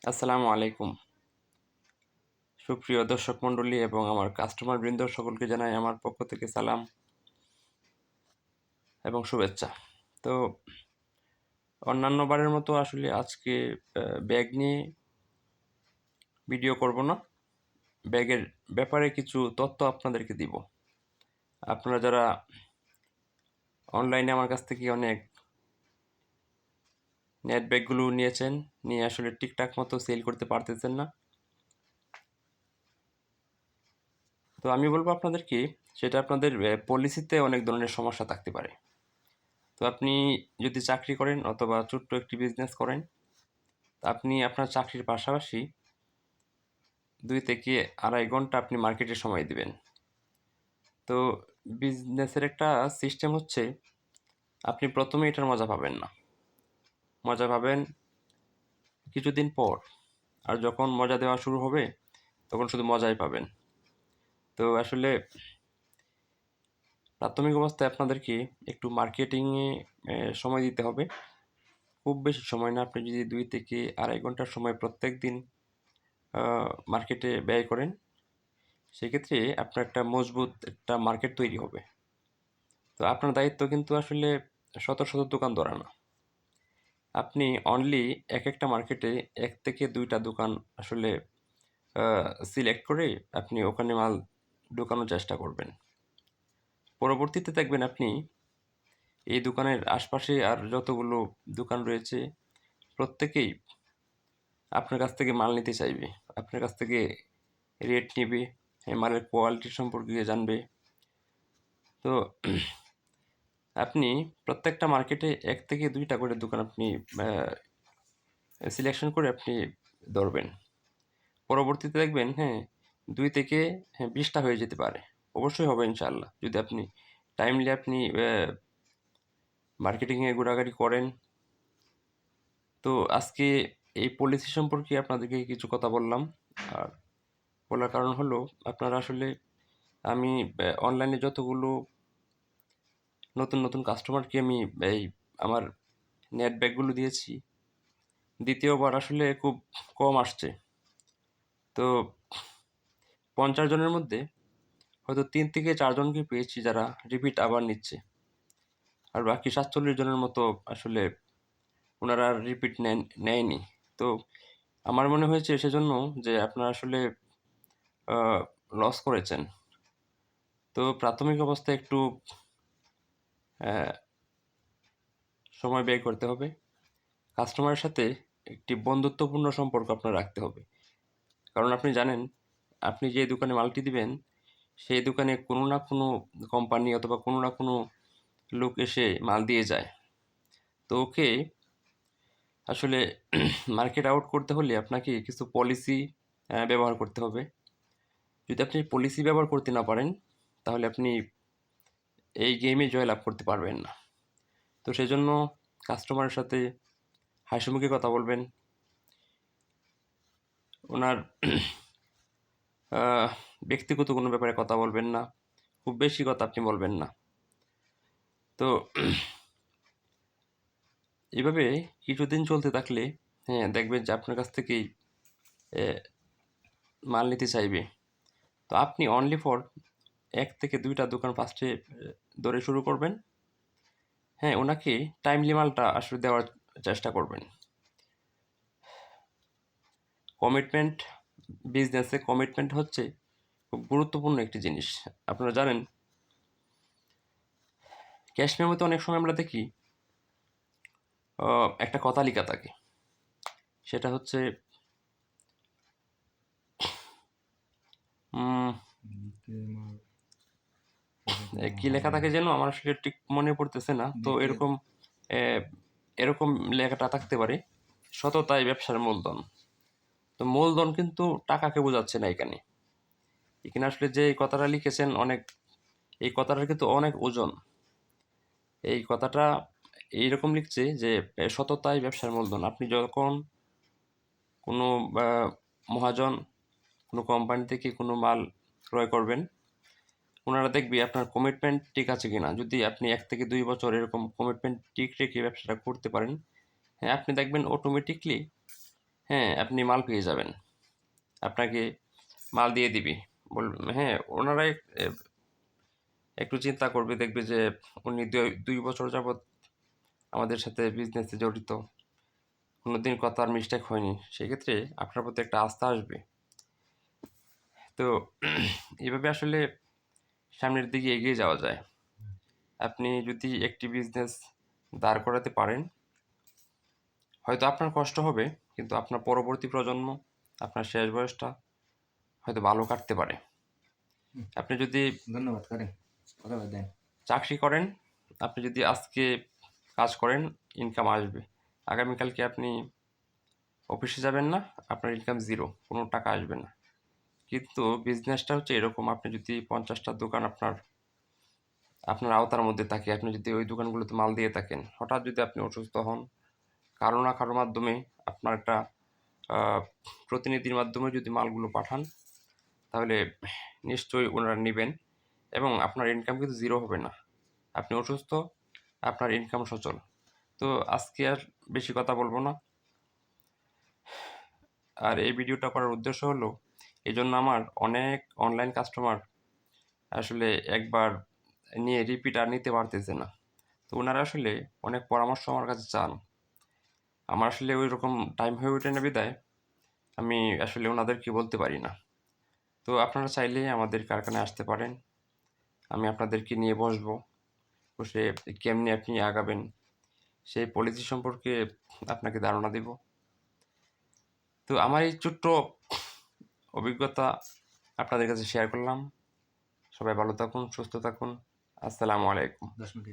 আসসালামু আলাইকুম। সুপ্রিয় দর্শক মণ্ডলী এবং আমার কাস্টমার বৃন্দ সকলকে জানাই আমার পক্ষ থেকে সালাম এবং শুভেচ্ছা। তো অন্যান্য বারের মতো আসলে আজকে ব্যাগ নিয়ে ভিডিও করব না। ব্যাগের ব্যাপারে কিছু তথ্য আপনাদেরকে দিব। আপনারা যারা অনলাইনে আমার কাছ থেকে অনেক নেট ব্যাগগুলো নিয়েছেন, নিয়ে আসলে ঠিকঠাক মতো সেল করতে পারতেছেন না। তো আমি বলবো আপনাদেরকে সেটা আপনাদের পলিসিতে অনেক ধরনের সমস্যা থাকতে পারে। তো আপনি যদি চাকরি করেন অথবা ছোট্ট একটি বিজনেস করেন, আপনি আপনার চাকরির পাশাপাশি ২ থেকে ২.৫ ঘন্টা আপনি মার্কেটে সময় দিবেন। তো বিজনেসের একটা সিস্টেম হচ্ছে, আপনি ১ম এ এটার মজা পাবেন না। মজা পাবেন কিছুদিন পর। আর যখন মজা দেওয়া শুরু হবে, তখন শুধু মজাই পাবেন। তো আসলে প্রাথমিক অবস্থায় আপনাদেরকে একটু মার্কেটিংয়ে সময় দিতে হবে। খুব বেশি সময় না, আপনি যদি ২ থেকে ২.৫ ঘন্টার সময় প্রত্যেকদিন মার্কেটে ব্যয় করেন, সেক্ষেত্রে আপনার একটা মজবুত একটা মার্কেট তৈরি হবে। তো আপনার দায়িত্ব কিন্তু আসলে শত শত দোকান ধরা না। আপনি অনলি একটা মার্কেটে ১ থেকে ২টা দোকান আসলে সিলেক্ট করে আপনি ওখানে মাল ঢোকানোর চেষ্টা করবেন। পরবর্তীতে দেখবেন আপনি এই দোকানের আশপাশে আর যতগুলো দোকান রয়েছে, প্রত্যেকেই আপনার কাছ থেকে মাল নিতে চাইবে। আপনার কাছ থেকে রেট নিবে, মালের কোয়ালিটি সম্পর্কে জানবে। তো আপনি প্রত্যেকটা মার্কেটে ১ থেকে ২টা করে দোকান আপনি সিলেকশন করে আপনি ধরবেন। পরবর্তীতে দেখবেন, ২ থেকে ২০টা হয়ে যেতে পারে। অবশ্যই হবে ইনশাআল্লাহ। যদি আপনি টাইমলি আপনি মার্কেটিংয়ে ঘোরাঘুরি করেন। তো আজকে এই পলিসি সম্পর্কে আপনাদেরকে কিছু কথা বললাম। আর বলার কারণ হলো, আপনারা আসলে আমি অনলাইনে যতগুলো নতুন কাস্টমারকে আমি এই আমার নেট ব্যাগগুলো দিয়েছি, দ্বিতীয়বার আসলে খুব কম আসছে। তো ৫০ জনের মধ্যে হয়তো ৩ থেকে ৪ জনকে পেয়েছি যারা রিপিট আবার নিচ্ছে। আর বাকি ৪৭ জনের মতো আসলে ওনারা আর রিপিট নেয়নি। তো আমার মনে হয়েছে সেজন্য যে আপনারা আসলে আ লস করেছেন। তো প্রাথমিক অবস্থায় একটু অ্যা সময় ব্যয় করতে হবে। কাস্টমারের সাথে একটি বন্ধুত্বপূর্ণ সম্পর্ক আপনার রাখতে হবে। কারণ আপনি জানেন, আপনি যে দোকানে মালটি দিবেন, সেই দোকানে কোনো না কোনো কোম্পানি অথবা কোনো না কোনো লোক এসে মাল দিয়ে যায়। তো ওকে আসলে মার্কেট আউট করতে হলে আপনাকে কিছু পলিসি ব্যবহার করতে হবে। যদি আপনি পলিসি ব্যবহার করতে না পারেন, তাহলে আপনি এই গেমে জয়লাভ করতে পারবেন না। তো সেজন্য কাস্টমারের সাথে হাসিমুখে কথা বলবেন। ওনার আহ ব্যক্তিগত কোনো ব্যাপারে কথা বলবেন না। খুব বেশি কথা আপনি বলবেন না। তো এভাবে কিছুদিন চলতে থাকলে, দেখবেন যে আপনার কাছ থেকেই এ মাল নিতে চাইবে। তো আপনি অনলি ফর ১ থেকে ২টা দোকান ফার্স্টে ধরে শুরু করবেন। ওনাকে টাইমলি মালটা আসলে দেওয়ার চেষ্টা করবেন। কমিটমেন্ট, বিজনেসে কমিটমেন্ট হচ্ছে খুব গুরুত্বপূর্ণ একটি জিনিস। আপনারা জানেন, ক্যাশ মেমোতে অনেক সময় আমরা দেখি একটা কথা লিখা থাকে। সেটা হচ্ছে উম কি লেখা থাকে যেন? আমার আসলে ঠিক মনে পড়তেছে না। তো এ এরকম লেখাটা থাকতে পারে, "সততাই ব্যবসার মূলধন।" তো মূলধন কিন্তু টাকাকে বোঝাচ্ছে না এখানে। এখানে আসলে যে এই কথাটা লিখেছেন, এই কথাটার কিন্তু অনেক ওজন। এই কথাটা এইরকম লিখছে যে, "সততাই ব্যবসার মূলধন।" আপনি যখন কোনো আ মহাজন কোনো কোম্পানি থেকে কোনো মাল ক্রয় করবেন, উনারা দেখবে আপনার কমিটমেন্ট ঠিক আছে কিনা। যদি আপনি ১ থেকে ২ বছর এরকম কমিটমেন্ট ঠিক রেখে ব্যবসাটা করতে পারেন, আপনি দেখবেন অটোমেটিকলি হ্যাঁ, আপনি মাল পেয়ে যাবেন। আপনাকে মাল দিয়ে দিবে। হ্যাঁ, ওনারা একটু চিন্তা করবে, দেখবে যে উনি ২ বছর যাবৎ আমাদের সাথে বিজনেসে জড়িত। কোনোদিন কথার মিস্টেক হয়নি। সেক্ষেত্রে আপনার প্রতি একটা আস্থা আসবে। তো এভাবে আসলে সামনের দিকে এগিয়ে যাওয়া যায়। আপনি যদি একটি বিজনেস দাঁড় করাতে পারেন, হয়তো আপনার কষ্ট হবে, কিন্তু আপনার পরবর্তী প্রজন্ম, আপনার শেষ বয়সটা হয়তো ভালো কাটতে পারে। আপনি যদি ধন্যবাদ করেন কথা দেন। চাকরি করেন, আপনি যদি আজকে কাজ করেন, ইনকাম আসবে। আগামীকালকে আপনি অফিসে যাবেন না, আপনার ইনকাম 0, কোনো টাকা আসবে না। কিন্তু বিজনেসটা হচ্ছে এরকম, আপনি যদি 50টা দোকান আপনার আওতার মধ্যে থাকে, আপনি যদি ওই দোকানগুলোতে মাল দিয়ে থাকেন, হঠাৎ যদি আপনি অসুস্থ হন, কারো না কারো মাধ্যমে আপনার একটা আহ, প্রতিনিধির মাধ্যমে যদি মালগুলো পাঠান, তাহলে নিশ্চয়ই ওনারা নেবেন এবং আপনার ইনকাম কিন্তু 0 হবে না। আপনি অসুস্থ, আপনার ইনকাম সচল। তো আজকে আর বেশি কথা বলবো না। আর এই ভিডিওটা করার উদ্দেশ্য হলো, এই জন্য আমার অনেক অনলাইন কাস্টমার আসলে একবার নিয়ে রিপিট আর নিতে পারতেছে না। তো ওনারা আসলে অনেক পরামর্শ আমার কাছে চান। আমার আসলে ওই রকম টাইম হয়ে ওঠে না বিদায় আমি আসলে ওনাদেরকে বলতে পারি না। তো আপনারা চাইলে আমাদের কারখানায় আসতে পারেন। আমি আপনাদেরকে নিয়ে বসবো, বসে কেমনি আপনি আগাবেন সেই পলিসি সম্পর্কে আপনাকে ধারণা দেব। তো আমার এই ছোট্ট অভিজ্ঞতা আপনাদের কাছে শেয়ার করলাম। সবাই ভালো থাকুন, সুস্থ থাকুন। আসসালামু আলাইকুম। 10 মিনিট।